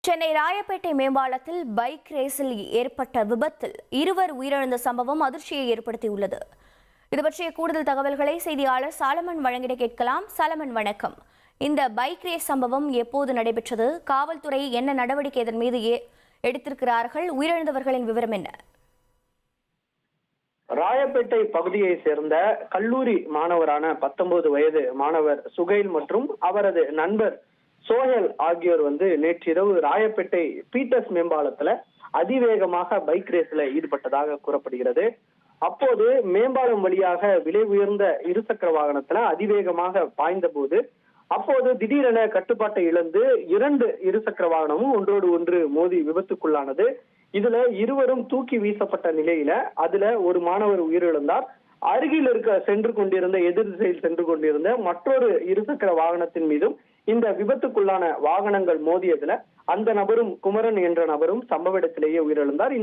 Chennai Royapettah மேம்பாலத்தில் bike ரேஸில் ஏற்பட்ட விபத்தில் இருவர் உயிரிழந்த சம்பவம் அதிர்ச்சியை ஏற்படுத்தியுள்ளது. இது பற்றிய கூடுதல் தகவல்களை செய்தியாளர் சாலமன் வழங்கிட கேட்கலாம். சாலமன், வணக்கம். இந்த பைக் ரேஸ் சம்பவம் எப்போது நடைபெற்றது? காவல்துறை என்ன நடவடிக்கை இதன் மீது எடுத்திருக்கிறார்கள்? உயிரிழந்தவர்களின் விவரம் என்ன? ராயப்பேட்டை பகுதியை சேர்ந்த கல்லூரி மாணவரான 19 வயது மாணவர் சுகைல் மற்றும் அவரது நண்பர் சோஹல் ஆகியோர் நேற்றிரவு ராயப்பேட்டை பீட்டர்ஸ் மேம்பாலத்துல அதிவேகமாக பைக் ரேஸ்ல ஈடுபட்டதாக கூறப்படுகிறது. அப்போது மேம்பாலம் வழியாக விலை உயர்ந்த இருசக்கர வாகனத்துல அதிவேகமாக பாய்ந்த போது அப்போது திடீரென கட்டுப்பாட்டை இழந்து 2 இருசக்கர வாகனமும் ஒன்றோடு ஒன்று மோதி விபத்துக்குள்ளானது. இதுல இருவரும் தூக்கி வீசப்பட்ட நிலையில அதுல ஒரு மாணவர் உயிரிழந்தார். அருகில் சென்று கொண்டிருந்த எதிர் திசையில் சென்று கொண்டிருந்த மற்றொரு இருசக்கர வாகனத்தின் மீதும் இந்த விபத்துக்குள்ளான வாகனங்கள் மோதியதுல அந்த நபரும் குமரன் என்ற நபரும் சம்பவ இடத்திலேயே உயிரிழந்தார்.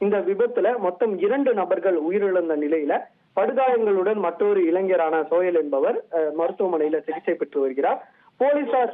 இந்த விபத்துல மொத்தம் 2 நபர்கள் உயிரிழந்த நிலையில படுகாயங்களுடன் மற்றொரு இளைஞரான சோயல் என்பவர் மருத்துவமனையில சிகிச்சை பெற்று வருகிறார். போலீசார்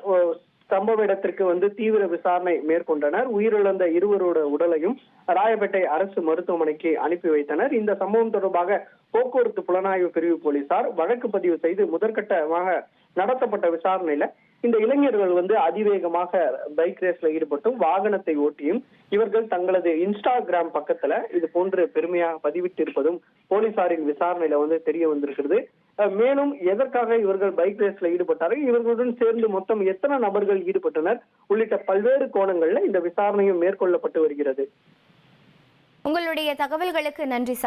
சம்பவ இடத்திற்கு தீவிர விசாரணை மேற்கொண்டனர். உயிரிழந்த இருவரோட உடலையும் ராயப்பேட்டை அரசு மருத்துவமனைக்கு அனுப்பி வைத்தனர். இந்த சம்பவம் தொடர்பாக போக்குவரத்து புலனாய்வு பிரிவு போலீசார் வழக்கு பதிவு செய்து முதற்கட்டமாக நடத்தப்பட்ட விசாரணையில இந்த இளைஞர்கள் அதிவேகமாக பைக் ரேஸ்ல ஈடுபட்டும் வாகனத்தை ஓட்டியும் இவர்கள் தங்களது இன்ஸ்டாகிராம் பக்கத்துல இது போன்று பெருமையாக பதிவிட்டு இருப்பதும் போலீசாரின் விசாரணையில தெரிய வந்திருக்கிறது. மேலும் எதற்காக இவர்கள் பைக் ரேஸ்ல ஈடுபட்டார்கள், இவர்களுடன் சேர்ந்து மொத்தம் எத்தனை நபர்கள் ஈடுபட்டனர் உள்ளிட்ட பல்வேறு கோணங்கள்ல இந்த விசாரணையும் மேற்கொள்ளப்பட்டு வருகிறது. உங்களுடைய தகவல்களுக்கு நன்றி சார்.